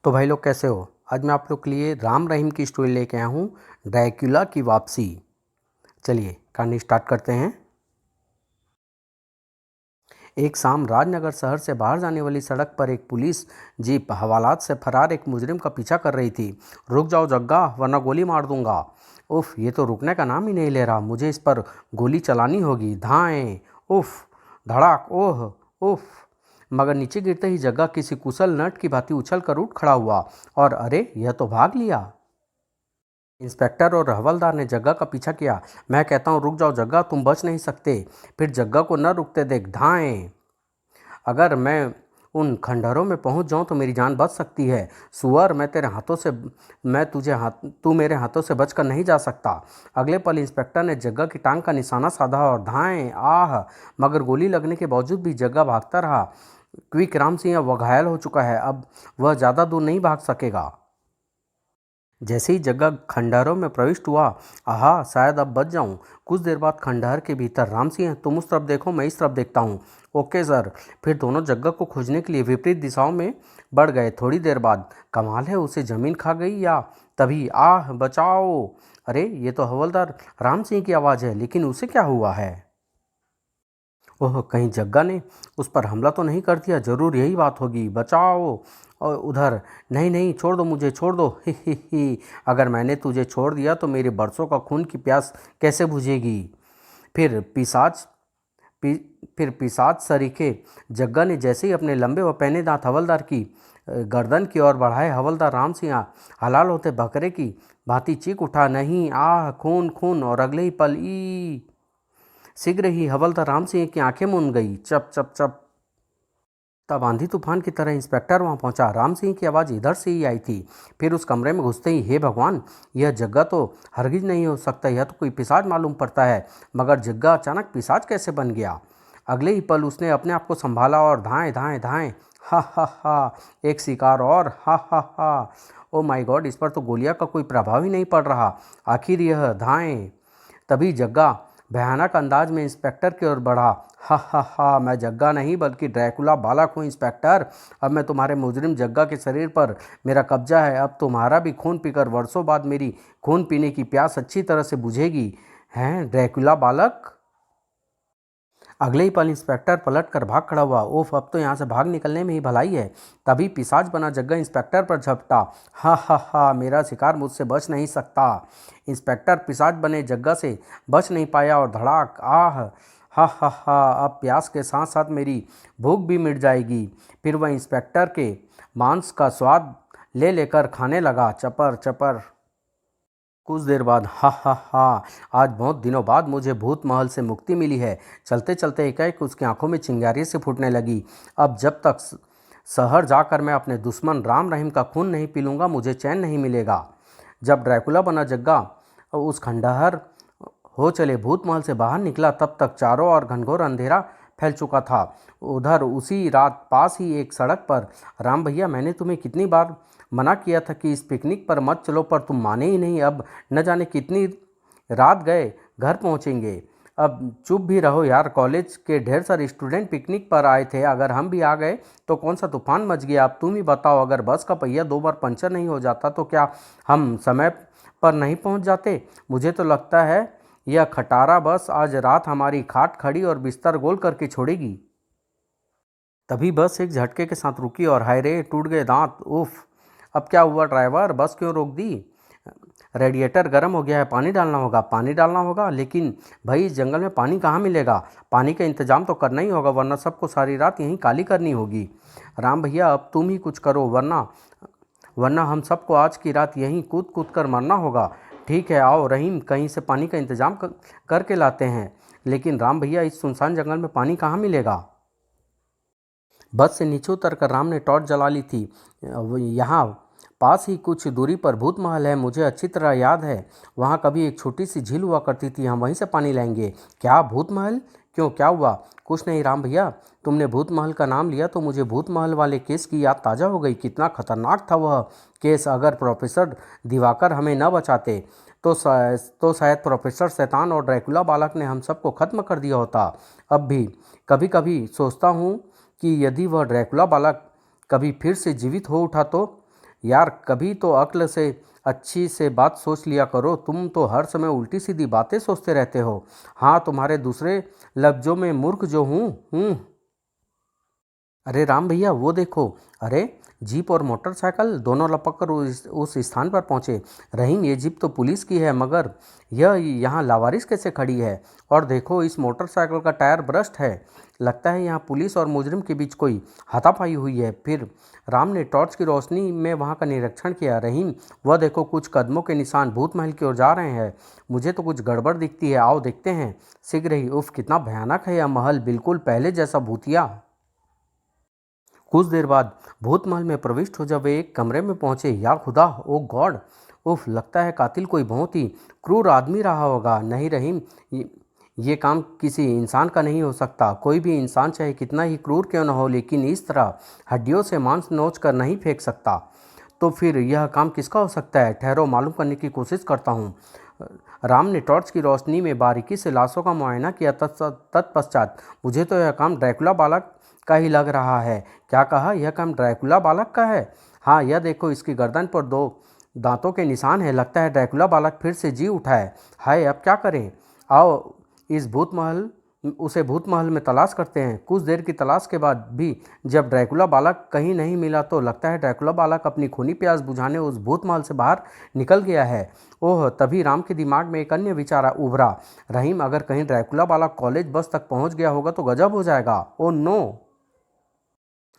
तो भाई लोग कैसे हो। आज मैं आप लोग के लिए राम रहीम की स्टोरी लेके आया हूँ, ड्रैकुला की वापसी। चलिए कहानी स्टार्ट करते हैं। एक शाम राजनगर शहर से बाहर जाने वाली सड़क पर एक पुलिस जीप हवालात से फरार एक मुजरिम का पीछा कर रही थी। रुक जाओ जग्गा, वरना गोली मार दूंगा। उफ, ये तो रुकने का नाम ही नहीं ले रहा। मुझे इस पर गोली चलानी होगी। धाएं। उफ। धड़ाक। ओह। उफ। मगर नीचे गिरते ही जग्गा किसी कुशल नट की भांति उछल कर उठ खड़ा हुआ और अरे, यह तो भाग लिया। इंस्पेक्टर और हवलदार ने जग्गा का पीछा किया। मैं कहता हूँ रुक जाओ जग्गा, तुम बच नहीं सकते। फिर जग्गा को न रुकते देख धाएं। अगर मैं उन खंडहरों में पहुंच जाऊं तो मेरी जान बच सकती है। सुअर, तू मेरे हाथों से बचकर नहीं जा सकता। अगले पल इंस्पेक्टर ने जग्गा की टांग का निशाना साधा और धाएं। आह। मगर गोली लगने के बावजूद भी जग्गा भागता रहा। क्विक राम सिंह अब वह घायल हो चुका है। अब वह ज़्यादा दूर नहीं भाग सकेगा। जैसे ही जग्गा खंडहरों में प्रविष्ट हुआ, आहा, शायद अब बच जाऊं। कुछ देर बाद खंडहर के भीतर राम सिंह, तुम उस तरफ देखो, मैं इस तरफ देखता हूँ। Okay sir. फिर दोनों जग्गा को खोजने के लिए विपरीत दिशाओं में बढ़ गए। थोड़ी देर बाद, कमाल है, उसे जमीन खा गई या तभी आह बचाओ। अरे, ये तो हवलदार राम सिंह की आवाज़ है, लेकिन उसे क्या हुआ है। ओह, कहीं जग्गा ने उस पर हमला तो नहीं कर दिया। जरूर यही बात होगी। बचाओ। और उधर, नहीं नहीं, छोड़ दो मुझे, छोड़ दो। ही। अगर मैंने तुझे छोड़ दिया तो मेरे बरसों का खून की प्यास कैसे बुझेगी। फिर पिशाच पि, फिर पिशाच सरीखे जग्गा ने जैसे ही अपने लंबे व पैने दांत हवलदार की गर्दन की ओर बढ़ाए, हवलदार राम सिंह हलाल होते बकरे की भांति चीख उठा, नहीं, आह, खून खून। और अगले ही पल ई शीघ्र ही हवलदार राम सिंह की आंखें मूंद गई। चप चप चप। तब आंधी तूफान की तरह इंस्पेक्टर वहां पहुंचा। राम सिंह की आवाज़ इधर से ही आई थी। फिर उस कमरे में घुसते ही, हे भगवान, यह जग्गा तो हरगिज नहीं हो सकता। यह तो कोई पिशाच मालूम पड़ता है। मगर जग्गा अचानक पिशाच कैसे बन गया। अगले ही पल उसने अपने आप को संभाला और धाएं धाएं धाएं। हा हा हा। एक शिकार और। हा हा हा। ओ माय गॉड, इस पर तो गोलियां का कोई प्रभाव ही नहीं पड़ रहा। आखिर यह धाएं। तभी जग्गा भयानक अंदाज में इंस्पेक्टर की ओर बढ़ा। हा हा हा। मैं जग्गा नहीं बल्कि ड्रैकुला बालक हूँ इंस्पेक्टर। अब मैं तुम्हारे मुजरिम जग्गा के शरीर पर मेरा कब्जा है। अब तुम्हारा भी खून पीकर वर्षों बाद मेरी खून पीने की प्यास अच्छी तरह से बुझेगी। हैं ड्रैकुला बालक। अगले ही पल इंस्पेक्टर पलट कर भाग खड़ा हुआ। ओफ, अब तो यहाँ से भाग निकलने में ही भलाई है। तभी पिशाच बना जग्गा इंस्पेक्टर पर झपटा। हा हा हा। मेरा शिकार मुझसे बच नहीं सकता। इंस्पेक्टर पिशाच बने जग्गा से बच नहीं पाया और धड़ाक। आह। हा हा हा। अब प्यास के साथ साथ मेरी भूख भी मिट जाएगी। फिर वह इंस्पेक्टर के मांस का स्वाद ले लेकर खाने लगा, चपर चपर। कुछ देर बाद, हा हा हा, आज बहुत दिनों बाद मुझे भूत महल से मुक्ति मिली है। चलते चलते एकाएक उसकी आंखों में चिंगारी से फूटने लगी। अब जब तक शहर जाकर मैं अपने दुश्मन राम रहीम का खून नहीं पी लूँगा, मुझे चैन नहीं मिलेगा। जब ड्रैकुला बना जग्गा उस खंडहर हो चले भूत महल से बाहर निकला, तब तक चारों ओर घनघोर अंधेरा फैल चुका था। उधर उसी रात पास ही एक सड़क पर, राम भैया, मैंने तुम्हें कितनी बार मना किया था कि इस पिकनिक पर मत चलो, पर तुम माने ही नहीं। अब न जाने कितनी रात गए घर पहुंचेंगे। अब चुप भी रहो यार। कॉलेज के ढेर सारे स्टूडेंट पिकनिक पर आए थे। अगर हम भी आ गए तो कौन सा तूफान मच गया। अब तुम ही बताओ, अगर बस का पहिया 2 बार पंचर नहीं हो जाता तो क्या हम समय पर नहीं पहुंच जाते। मुझे तो लगता है यह खटारा बस आज रात हमारी खाट खड़ी और बिस्तर गोल करके छोड़ेगी। तभी बस एक झटके के साथ रुकी और हाय रे, टूट गए दांत। उफ। अब क्या हुआ ड्राइवर, बस क्यों रोक दी। रेडिएटर गर्म हो गया है, पानी डालना होगा। पानी डालना होगा, लेकिन भाई इस जंगल में पानी कहाँ मिलेगा। पानी का इंतजाम तो करना ही होगा, वरना सबको सारी रात यहीं काली करनी होगी। राम भैया, अब तुम ही कुछ करो, वरना वरना हम सबको आज की रात यहीं कूद कूद कर मरना होगा। ठीक है, आओ रहीम, कहीं से पानी का इंतजाम करके लाते हैं। लेकिन राम भैया, इस सुनसान जंगल में पानी कहाँ मिलेगा। बस से नीचे उतरकर राम ने टॉर्च जला ली थी। यहाँ पास ही कुछ दूरी पर भूत महल है, मुझे अच्छी तरह याद है। वहाँ कभी एक छोटी सी झील हुआ करती थी, हम वहीं से पानी लाएंगे। क्या भूत महल, क्यों, क्या हुआ। कुछ नहीं राम भैया, तुमने भूत महल का नाम लिया तो मुझे भूत महल वाले केस की याद ताज़ा हो गई। कितना खतरनाक था वह केस। अगर प्रोफेसर दिवाकर हमें न बचाते तो शायद प्रोफेसर शैतान और ड्रैकुला बालक ने हम सबको खत्म कर दिया होता। अब भी कभी कभी सोचता हूँ कि यदि वह ड्रैकुला बालक कभी फिर से जीवित हो उठा तो यार कभी तो अक्ल से अच्छी से बात सोच लिया करो, तुम तो हर समय उल्टी सीधी बातें सोचते रहते हो। हाँ, तुम्हारे दूसरे लफ्जों में मूर्ख जो हूँ। अरे राम भैया वो देखो। अरे जीप और मोटरसाइकिल दोनों लपक कर उस स्थान पर पहुंचे। रहीम, ये जीप तो पुलिस की है, मगर यह यहाँ लावारिस कैसे खड़ी है? और देखो इस मोटरसाइकिल का टायर ब्रस्ट है। लगता है यहाँ पुलिस और मुजरिम के बीच कोई हाथापाई हुई है। फिर राम ने टॉर्च की रोशनी में वहाँ का निरीक्षण किया। रहीम, वह देखो कुछ कदमों के निशान भूत महल की ओर जा रहे हैं। मुझे तो कुछ गड़बड़ दिखती है, आओ देखते हैं। शीघ्र ही। उफ, कितना भयानक है यह महल, बिल्कुल पहले जैसा भूतिया। कुछ देर बाद भूत महल में प्रविष्ट हो जब वे एक कमरे में पहुंचे, या खुदा, ओ गॉड! उफ, लगता है कातिल कोई बहुत ही क्रूर आदमी रहा होगा। नहीं रहीम, ये काम किसी इंसान का नहीं हो सकता। कोई भी इंसान चाहे कितना ही क्रूर क्यों न हो, लेकिन इस तरह हड्डियों से मांस नोच कर नहीं फेंक सकता। तो फिर यह काम किसका हो सकता है? ठहरो, मालूम करने की कोशिश करता हूँ। राम ने टॉर्च की रोशनी में बारीकी से लाशों का मुआयना किया। तत्पश्चात, मुझे तो यह काम ड्रैकुला बालक का ही लग रहा है। क्या कहा? यह काम ड्रैकुला बालक का है? हाँ, यह देखो, इसकी गर्दन पर दो दांतों के निशान है। लगता है ड्रैकुला बालक फिर से जी उठा है। हाय, अब क्या करें? आओ इस भूत महल में तलाश करते हैं। कुछ देर की तलाश के बाद भी जब ड्रैकुला बालक कहीं नहीं मिला, तो लगता है ड्रैकुला बालक अपनी खूनी प्यास बुझाने उस भूत महल से बाहर निकल गया है। ओह, तभी राम के दिमाग में एक अन्य विचार उभरा। रहीम, अगर कहीं ड्रैकुला बालक कॉलेज बस तक पहुंच गया होगा तो गजब हो जाएगा। Oh no!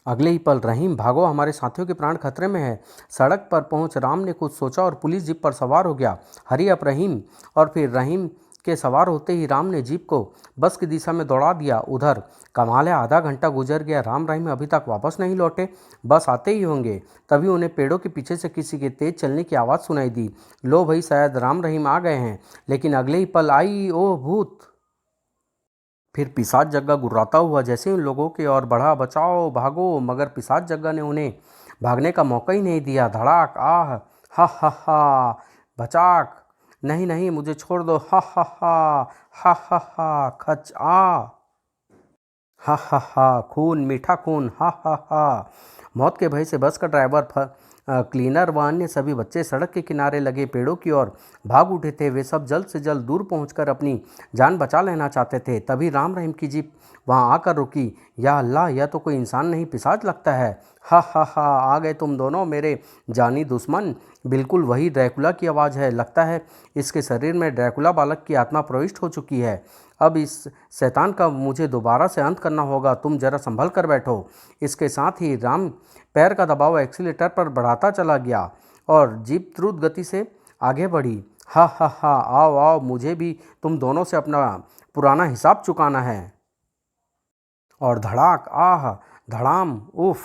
अगले ही पल, रहीम भागो, हमारे साथियों के प्राण खतरे में है। सड़क पर पहुंच राम ने कुछ सोचा और पुलिस जीप पर सवार हो गया। हरी अप रहीम! और फिर रहीम के सवार होते ही राम ने जीप को बस की दिशा में दौड़ा दिया। उधर कमाल है, आधा घंटा गुजर गया, राम रहीम अभी तक वापस नहीं लौटे। बस आते ही होंगे। तभी उन्हें पेड़ों के पीछे से किसी के तेज चलने की आवाज़ सुनाई दी। लो भाई, शायद राम रहीम आ गए हैं। लेकिन अगले ही पल आई, ओह भूत! फिर पिशाच जग्गा गुर्राता हुआ जैसे उन लोगों की ओर बढ़ा। बचाओ, भागो! मगर पिशाच जग्गा ने उन्हें भागने का मौका ही नहीं दिया। धड़ाक! आह! हा हा हा! बचाक! नहीं नहीं, मुझे छोड़ दो! हा हा हा! हा हा हा! खच! आ! हा हा हा! खून, मीठा खून! हा हा हा! मौत के भय से बस का ड्राइवर, क्लीनर व अन्य सभी बच्चे सड़क के किनारे लगे पेड़ों की ओर भाग उठे थे। वे सब जल्द से जल्द दूर पहुंचकर अपनी जान बचा लेना चाहते थे। तभी राम रहीम की जीप वहां आकर रुकी। या अल्लाह, यह तो कोई इंसान नहीं पिशाच लगता है। हा हा हा! आ गए तुम दोनों मेरे जानी दुश्मन! बिल्कुल वही ड्रैकुला की आवाज़ है। लगता है इसके शरीर में ड्रैकुला बालक की आत्मा प्रविष्ट हो चुकी है। अब इस शैतान का मुझे दोबारा से अंत करना होगा। तुम जरा संभल कर बैठो। इसके साथ ही राम पैर का दबाव एक्सीलेटर पर बढ़ाता चला गया और जीप द्रुत गति से आगे बढ़ी। हा हा हा! आओ आओ, मुझे भी तुम दोनों से अपना पुराना हिसाब चुकाना है। और धड़ाक! आह! धड़ाम! उफ!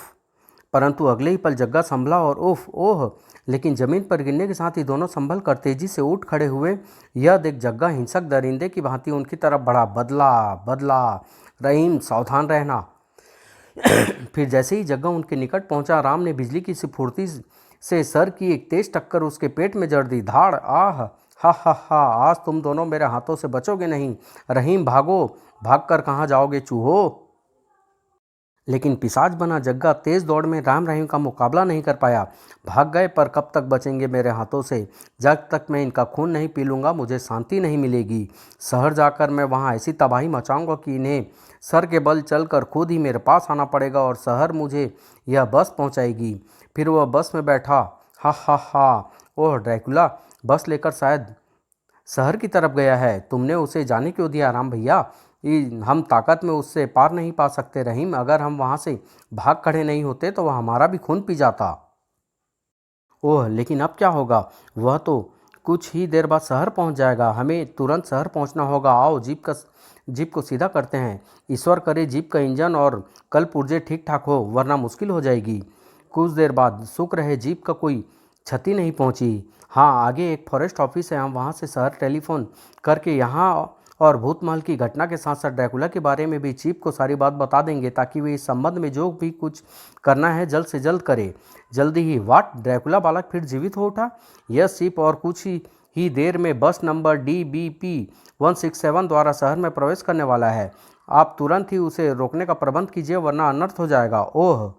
परंतु अगले ही पल जग्गा संभला और उफ ओह! लेकिन जमीन पर गिरने के साथ ही दोनों संभल कर तेजी से उठ खड़े हुए। यह देख जग्गा हिंसक दरिंदे की भांति उनकी तरफ बढ़ा। बदला बदला! रहीम, सावधान रहना! फिर जैसे ही जग्गा उनके निकट पहुंचा, राम ने बिजली की सी फुर्ती से सर की एक तेज टक्कर उसके पेट में जड़ दी। धाड़! आह! हा हा हा! आज तुम दोनों मेरे हाथों से बचोगे नहीं। रहीम, भागो! भागकर कहाँ जाओगे चूहो? लेकिन पिशाच बना जग्गा तेज दौड़ में राम रहीम का मुकाबला नहीं कर पाया। भाग गए, पर कब तक बचेंगे मेरे हाथों से? जब तक मैं इनका खून नहीं पी लूँगा, मुझे शांति नहीं मिलेगी। शहर जाकर मैं वहाँ ऐसी तबाही मचाऊंगा कि इन्हें सर के बल चलकर खुद ही मेरे पास आना पड़ेगा और शहर मुझे यह बस पहुँचाएगी। फिर वह बस में बैठा। हा हा हा! ओह ड्रैकुला बस लेकर शायद शहर की तरफ गया है। तुमने उसे जाने क्यों दिया राम भैया? हम ताकत में उससे पार नहीं पा सकते रहीम। अगर हम वहाँ से भाग खड़े नहीं होते तो वह हमारा भी खून पी जाता। ओह, लेकिन अब क्या होगा? वह तो कुछ ही देर बाद शहर पहुँच जाएगा। हमें तुरंत शहर पहुँचना होगा। आओ जीप को सीधा करते हैं। ईश्वर करे जीप का इंजन और कल पुर्जे ठीक ठाक हो, वरना मुश्किल हो जाएगी। कुछ देर बाद शुक्र है जीप का कोई क्षति नहीं पहुंची। हाँ, आगे एक फॉरेस्ट ऑफिस है, हम वहाँ से शहर टेलीफोन करके यहाँ और भूतमहल की घटना के साथ साथ ड्रैकुला के बारे में भी चीफ को सारी बात बता देंगे, ताकि वे इस संबंध में जो भी कुछ करना है जल्द से जल्द करे। जल्दी ही। वाट! ड्रैकुला बालक फिर जीवित हो उठा? यस चीफ, और कुछ ही देर में बस नंबर DBP 167 द्वारा शहर में प्रवेश करने वाला है। आप तुरंत ही उसे रोकने का प्रबंध कीजिए, वरना अनर्थ हो जाएगा। ओह!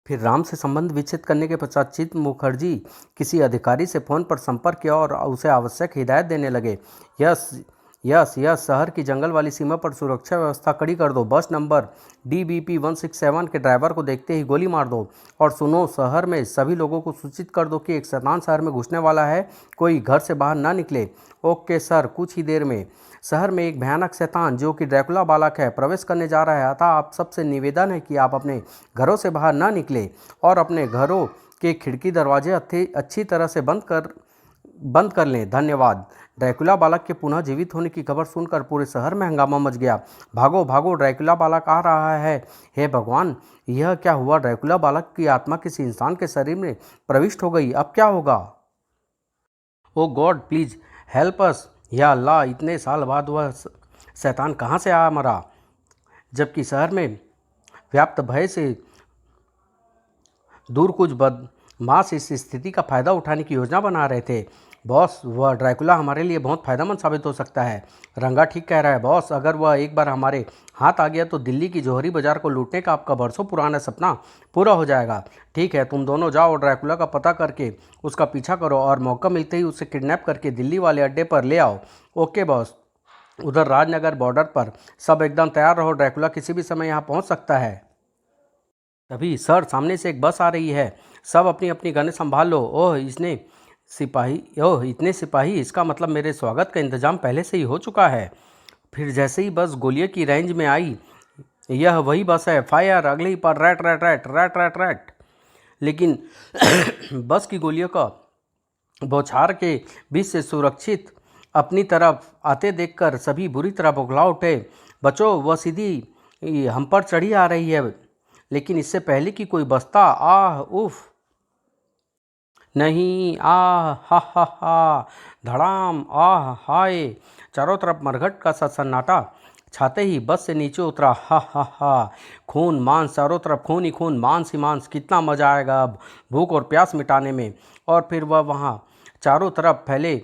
फिर राम से संबंध विच्छेद करने के पश्चात चित मुखर्जी किसी अधिकारी से फोन पर संपर्क किया और उसे आवश्यक हिदायत देने लगे। यस यस यस, शहर की जंगल वाली सीमा पर सुरक्षा व्यवस्था कड़ी कर दो। बस नंबर DBP 167 के ड्राइवर को देखते ही गोली मार दो। और सुनो, शहर में सभी लोगों को सूचित कर दो कि एक शैतान शहर में घुसने वाला है, कोई घर से बाहर ना निकले। ओके सर, कुछ ही देर में शहर में एक भयानक शैतान जो कि ड्रैकुला बालक है प्रवेश करने जा रहा है, अतः आप सबसे निवेदन है कि आप अपने घरों से बाहर ना निकले और अपने घरों के खिड़की दरवाजे अच्छी तरह से बंद कर लें। धन्यवाद। ड्रैकुला बालक के पुनः जीवित होने की खबर सुनकर पूरे शहर में हंगामा मच गया। भागो भागो, ड्रैकुला बालक आ रहा है। हे भगवान, यह क्या हुआ? ड्रैकुला बालक की आत्मा किसी इंसान के शरीर में प्रविष्ट हो गई। अब क्या होगा? ओ गॉड, प्लीज हेल्प अस। या अल्लाह, इतने साल बाद वह शैतान कहाँ से आ मरा, जबकि शहर में व्याप्त भय से दूर कुछ बदमाश इस स्थिति का फायदा उठाने की योजना बना रहे थे। बॉस, वह ड्रैकुला हमारे लिए बहुत फायदेमंद साबित हो सकता है। रंगा ठीक कह रहा है बॉस, अगर वह एक बार हमारे हाथ आ गया तो दिल्ली की जौहरी बाजार को लूटने का आपका बरसों पुराना सपना पूरा हो जाएगा। ठीक है, तुम दोनों जाओ और ड्रैकुला का पता करके उसका पीछा करो और मौका मिलते ही उसे किडनैप करके दिल्ली वाले अड्डे पर ले आओ। Okay boss. उधर राजनगर बॉर्डर पर सब एकदम तैयार रहो, ड्रैकुला किसी भी समय यहाँ पहुँच सकता है। तभी सर, सामने से एक बस आ रही है, सब अपनी अपनी गनें संभाल लो। ओह इतने सिपाही, इसका मतलब मेरे स्वागत का इंतजाम पहले से ही हो चुका है। फिर जैसे ही बस गोलियों की रेंज में आई, यह वही बस है, फायर, अगले ही पर rat rat rat rat rat rat. लेकिन बस की गोलियों का बौछार के बीच से सुरक्षित अपनी तरफ आते देखकर सभी बुरी तरह बौखला उठे। बचो, वह सीधी हम पर चढ़ी आ रही है। लेकिन इससे पहले कि कोई बस्ता, आह उफ, नहीं, आह हा हा हा, धड़ाम, आह हाय। चारों तरफ मरघट का सा सन्नाटा छाते ही बस से नीचे उतरा। हा हा हा, खून मांस, चारों तरफ खून ही खून, मांस ही मांस। कितना मजा आएगा अब भूख और प्यास मिटाने में। और फिर वह वहाँ चारों तरफ फैले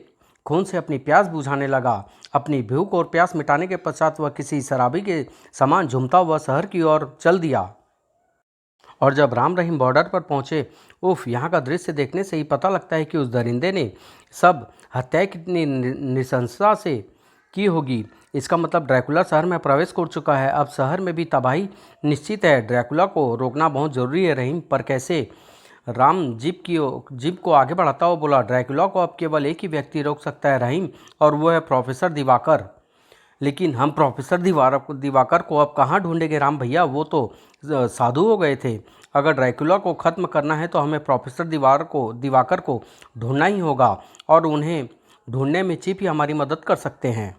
खून से अपनी प्यास बुझाने लगा। अपनी भूख और प्यास मिटाने के पश्चात वह किसी शराबी के समान झूमता हुआ शहर की ओर चल दिया। और जब राम रहीम बॉर्डर पर पहुंचे, उफ, यहाँ का दृश्य देखने से ही पता लगता है कि उस दरिंदे ने सब हत्याएं कितनी नृशंसता से की होगी। इसका मतलब ड्रैकुला शहर में प्रवेश कर चुका है। अब शहर में भी तबाही निश्चित है। ड्रैकुला को रोकना बहुत ज़रूरी है रहीम, पर कैसे? राम जीप को आगे बढ़ाता हुआ बोला, ड्रैकुला को अब केवल एक ही व्यक्ति रोक सकता है रहीम, और वो है प्रोफेसर दिवाकर। लेकिन हम प्रोफेसर दिवाकर को अब कहाँ ढूंढेंगे राम भैया? वो तो साधु हो गए थे। अगर ड्रैकुला को ख़त्म करना है तो हमें प्रोफेसर दिवाकर को ढूंढना ही होगा, और उन्हें ढूंढने में चिप ही हमारी मदद कर सकते हैं।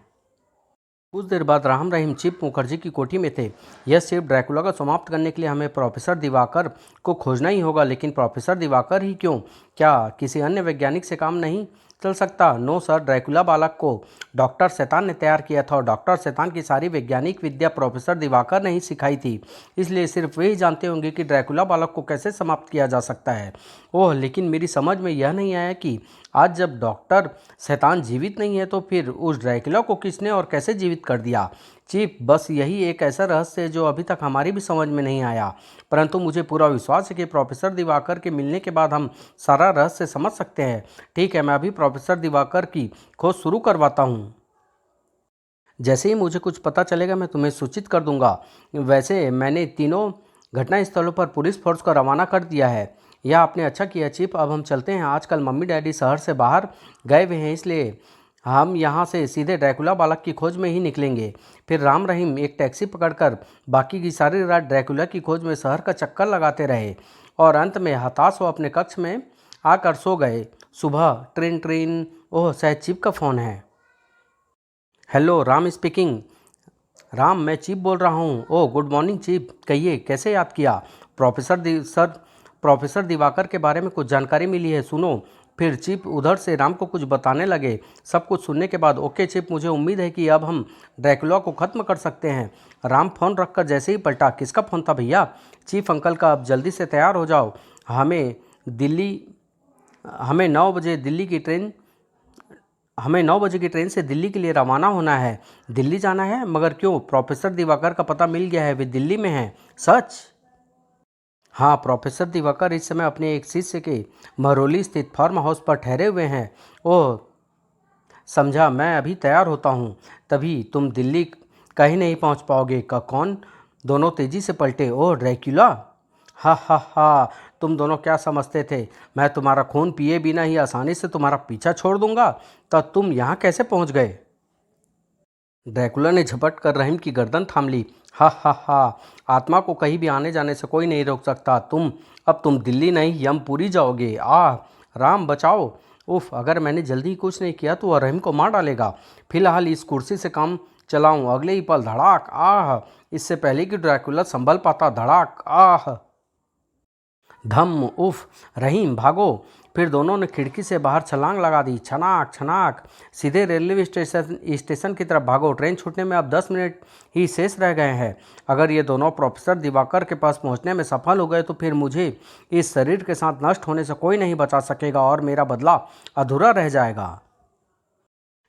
कुछ देर बाद राम रहीम चिप मुखर्जी की कोठी में थे। यह सिर्फ ड्रैकुला को समाप्त करने के लिए हमें प्रोफेसर दिवाकर को खोजना ही होगा। लेकिन प्रोफेसर दिवाकर ही क्यों? क्या किसी अन्य वैज्ञानिक से काम नहीं चल सकता? नो सर, ड्रैकुला बालक को डॉक्टर शैतान ने तैयार किया था, और डॉक्टर शैतान की सारी वैज्ञानिक विद्या प्रोफेसर दिवाकर ने ही सिखाई थी। इसलिए सिर्फ वे ही जानते होंगे कि ड्रैकुला बालक को कैसे समाप्त किया जा सकता है। ओह, लेकिन मेरी समझ में यह नहीं आया कि आज जब डॉक्टर शैतान जीवित नहीं है तो फिर उस ड्रैकुला को किसने और कैसे जीवित कर दिया? चीफ, बस यही एक ऐसा रहस्य है जो अभी तक हमारी भी समझ में नहीं आया, परंतु मुझे पूरा विश्वास है कि प्रोफेसर दिवाकर के मिलने के बाद हम सारा रहस्य समझ सकते हैं। ठीक है, मैं अभी प्रोफेसर दिवाकर की खोज शुरू करवाता हूँ। जैसे ही मुझे कुछ पता चलेगा मैं तुम्हें सूचित कर दूंगा। वैसे मैंने तीनों घटनास्थलों पर पुलिस फोर्स को रवाना कर दिया है। यह आपने अच्छा किया चीफ। अब हम चलते हैं। आजकल मम्मी डैडी शहर से बाहर गए हुए हैं, इसलिए हम यहाँ से सीधे ड्रैकुला बालक की खोज में ही निकलेंगे। फिर राम रहीम एक टैक्सी पकड़कर बाकी की सारी रात ड्रैकुला की खोज में शहर का चक्कर लगाते रहे, और अंत में हताश हो अपने कक्ष में आकर सो गए। सुबह ट्रेन ट्रेन, ओह शायद चीफ का फ़ोन है। Hello, Ram speaking. राम, मैं चीफ बोल रहा हूँ। ओह गुड मॉर्निंग चीफ, कहिए कैसे याद किया? प्रोफेसर दिवाकर के बारे में कुछ जानकारी मिली है, सुनो। फिर चीफ उधर से राम को कुछ बताने लगे। सब कुछ सुनने के बाद, ओके चीफ, मुझे उम्मीद है कि अब हम ड्रैकुला को ख़त्म कर सकते हैं। राम फ़ोन रखकर जैसे ही पलटा, किसका फ़ोन था भैया? चीफ अंकल का। अब जल्दी से तैयार हो जाओ, हमें 9 बजे दिल्ली की ट्रेन हमें 9 बजे की ट्रेन से दिल्ली के लिए रवाना होना है। दिल्ली जाना है? मगर क्यों? प्रोफेसर दिवाकर का पता मिल गया है, वे दिल्ली में हैं। सच? हाँ, प्रोफेसर दिवाकर इस समय अपने एक शिष्य के महरौली स्थित फार्म हाउस पर ठहरे हुए हैं। ओह, समझा, मैं अभी तैयार होता हूँ। तभी तुम दिल्ली कहीं नहीं पहुँच पाओगे। का कौन? दोनों तेजी से पलटे। ओह, ड्रैक्युला! हा हा हा! तुम दोनों क्या समझते थे? मैं तुम्हारा खून पिए बिना ही आसानी से तुम्हारा पीछा छोड़ दूंगा? तब तुम यहाँ कैसे पहुँच गए? ड्रैकुला ने झपट कर रहीम की गर्दन थाम ली। हा हा हा! आत्मा को कहीं भी आने जाने से कोई नहीं रोक सकता। अब तुम दिल्ली नहीं यमपुरी जाओगे। आह! राम बचाओ! उफ, अगर मैंने जल्दी ही कुछ नहीं किया तो वह रहीम को मार डालेगा। फिलहाल इस कुर्सी से काम चलाऊं। अगले ही पल धड़ाक! आह! इससे पहले कि ड्रैकुला संभल पाता, धड़ाक! आह! धम्म! उफ! रहीम भागो! फिर दोनों ने खिड़की से बाहर छलांग लगा दी। छनाक छनाक! सीधे रेलवे स्टेशन की तरफ भागो। ट्रेन छूटने में अब 10 मिनट ही शेष रह गए हैं। अगर ये दोनों प्रोफेसर दिवाकर के पास पहुंचने में सफल हो गए तो फिर मुझे इस शरीर के साथ नष्ट होने से कोई नहीं बचा सकेगा और मेरा बदला अधूरा रह जाएगा।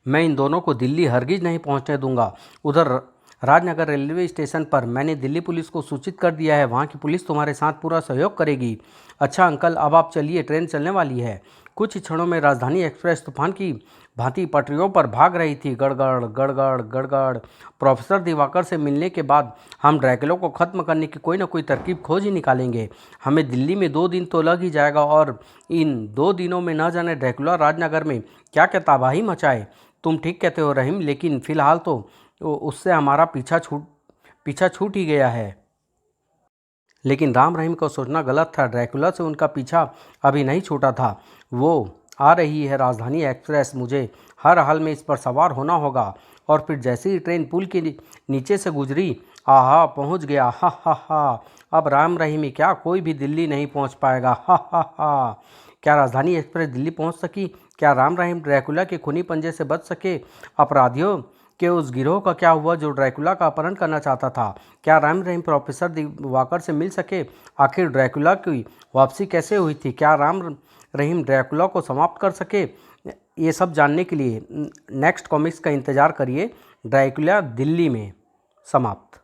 मैं इन दोनों को दिल्ली हरगिज नहीं पहुंचने दूंगा। उधर राजनगर रेलवे स्टेशन पर मैंने दिल्ली पुलिस को सूचित कर दिया है। वहां की पुलिस तुम्हारे साथ पूरा सहयोग करेगी। अच्छा अंकल, अब आप चलिए, ट्रेन चलने वाली है। कुछ ही क्षणों में राजधानी एक्सप्रेस तूफान की भांति पटरियों पर भाग रही थी। गड़गड़ गड़गड़ गड़गड़। प्रोफेसर दिवाकर से मिलने के बाद हम ड्रैकुला को ख़त्म करने की कोई ना कोई तरकीब खोज ही निकालेंगे। हमें दिल्ली में 2 दिन तो लग ही जाएगा और इन 2 दिनों में न जाने ड्रैकुला राजनगर में क्या क्या तबाही मचाए। तुम ठीक कहते हो रहीम, लेकिन फिलहाल तो उससे हमारा पीछा छूट ही गया है। लेकिन राम रहीम को सोचना गलत था। ड्रैकुला से उनका पीछा अभी नहीं छूटा था। वो आ रही है राजधानी एक्सप्रेस। मुझे हर हाल में इस पर सवार होना होगा। और फिर जैसे ही ट्रेन पुल के नीचे से गुजरी, आहा, पहुंच गया। हा हा हा! अब राम रहीमी क्या कोई भी दिल्ली नहीं पहुंच पाएगा। हा हा हा! क्या राजधानी एक्सप्रेस दिल्ली पहुंच सकी? क्या राम रहीम ड्रैकुला के खूनी पंजे से बच सके? अपराधियों के उस गिरोह का क्या हुआ जो ड्रैकुला का अपहरण करना चाहता था? क्या राम रहीम प्रोफेसर दिवाकर से मिल सके? आखिर ड्रैकुला की वापसी कैसे हुई थी? क्या राम रहीम ड्रैकुला को समाप्त कर सके? ये सब जानने के लिए नेक्स्ट कॉमिक्स का इंतज़ार करिए। ड्रैकुला दिल्ली में समाप्त।